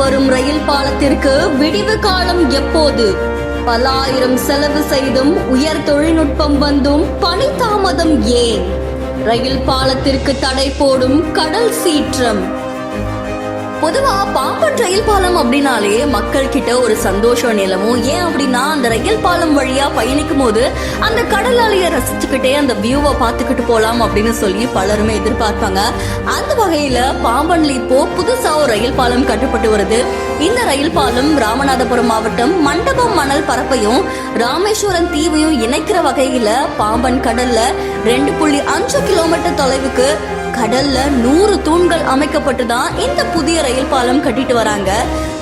வரும் ரயில் பாலத்திற்கு விடிவு காலம் எப்போது? பல ஆயிரம் செலவு செய்தும் உயர் தொழில்நுட்பம் வந்தும் பணி தாமதம் ஏன்? ரயில் பாலத்திற்கு தடை போடும் கடல் சீற்றம். பொதுவா பாம்பன் ரயில் பாலம் அப்படின்னாலே மக்கள் கிட்ட ஒரு சந்தோஷம் நிலவும். ஏன் அப்படின்னா அந்த ரயில் பாலம் வழியா பயணிக்கும் போது அந்த கடல் அலையை ரசிச்சுக்கிட்டே அந்த வியூவை பார்த்துக்கிட்டு போலாம் அப்படின்னு சொல்லி பலருமே எதிர்பார்ப்பாங்க. அந்த வகையில பாம்பன்ல இப்போ புதுசா ஒரு ரயில் பாலம் கட்டப்பட்டு வருது. இந்த ரயில் பாலம் ராமநாதபுரம் மாவட்டம் மண்டபம் மணல் பரப்பையும் ராமேஸ்வரம் தீவையும் இணைக்கிற வகையில பாம்பன் கடல்ல 2.5 கிலோமீட்டர் தொலைவுக்கு கடல்ல 100 தூண்கள் அமைக்கப்பட்டுதான் இந்த புதிய ரயில் பாலம் கட்டிட்டு வராங்க.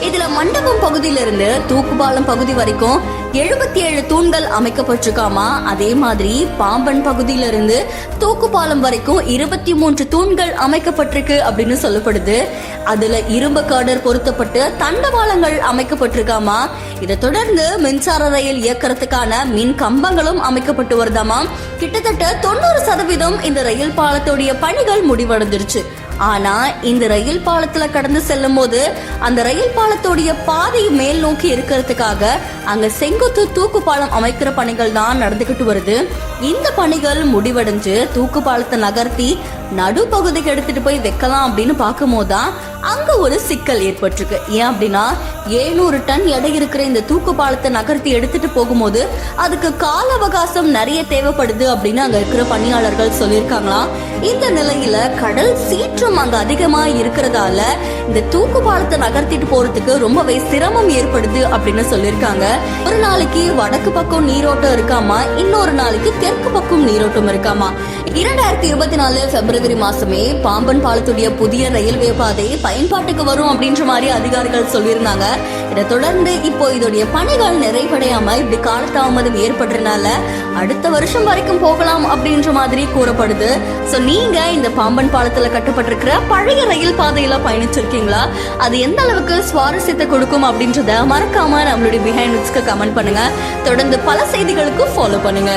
இதுல மண்டபம் பகுதியில இருந்து தூக்குப்பாலம் பகுதி வரைக்கும் 77 தூண்கள் அமைக்கப்பட்டிருக்காமா. அதே மாதிரி பாம்பன் பகுதியில இருந்து தூக்குப்பாலம் வரைக்கும் 23 தூண்கள் அமைக்கப்பட்டிருக்கு அப்படின்னு சொல்லப்படுது. அதுல இரும்பு காடர் பொருத்தப்பட்டு தண்டவாளங்கள் அமைக்கப்பட்டிருக்காமா. இதை தொடர்ந்து மின்சார ரயில் இயக்கறதுக்கான மின் கம்பங்களும் அமைக்கப்பட்டு வருதாமா. கிட்டத்தட்ட 90% இந்த ரயில் பாலத்துடைய பணிகள் முடிவடைஞ்சிருச்சு. ஆனா இந்த ரயில் பாலத்துல கடந்து செல்லும் போது அந்த ரயில் பாலத்தோடைய பாதை மேல் நோக்கி இருக்கிறதுக்காக அங்க செங்குத்து தூக்கு பாலம் அமைக்கிற பணிகள் தான் நடந்துகிட்டு வருது. இந்த பணிகள் முடிவடைஞ்சு தூக்கு பாலத்தை நகர்த்தி நடுப்பகுதிக்கு எடுத்துட்டு போய் வைக்கலாம் அப்படின்னு பார்க்கும் போதுதான் அங்க ஒரு சிக்கல் ஏற்பட்டிருக்கு. ஏன் அப்படின்னா 700 டன் எடை இருக்கிற இந்த தூக்கு பாலத்தை நகர்த்தி எடுத்துட்டு போகும்போது அதுக்கு கால அவகாசம் நிறைய தேவைப்படுது அப்படின்னு அங்க இருக்கிற பணியாளர்கள் சொல்லியிருக்காங்களாம். இந்த நிலையில கடல் சீற்றம் அங்க அதிகமா இருக்கிறதால இந்த தூக்கு பாலத்தை நகர்த்திட்டு போறதுக்கு ரொம்பவே சிரமம் ஏற்படுது அப்படின்னு சொல்லியிருக்காங்க. ஒரு நாளைக்கு வடக்கு பக்கம் நீரோட்டம் இருக்காமா, இன்னொரு நாளைக்கு தெற்கு பக்கம் நீரோட்டம் இருக்காமா. 2024 பிப்ரவரி மாசமே பாம்பன் பாலத்துடைய புதிய ரயில்வே பாதை பயன்பாட்டுக்கு வரும் அப்படின்ற மாதிரி அதிகாரிகள் சொல்லியிருந்தாங்க. இதை தொடர்ந்து இப்போ இதோடைய பணிகள் நிறைவடையாம இப்படி காலதாமதம் ஏற்படுறதுனால அடுத்த வருஷம் வரைக்கும் போகலாம் அப்படின்ற மாதிரி கூறப்படுது. சோ நீங்க இந்த பாம்பன் பாலத்துல கட்டப்பட்டிருக்கிற பழைய ரயில் பாதையில பயணிச்சிருக்கீங்களா? அது எந்த அளவுக்கு சுவாரஸ்யத்தை கொடுக்கும் அப்படின்றத மறக்காம நம்மளுடைய பிஹைண்ட் நியூஸ்க்கு கமெண்ட் பண்ணுங்க. தொடர்ந்து பல செய்திகளுக்கு ஃபாலோ பண்ணுங்க.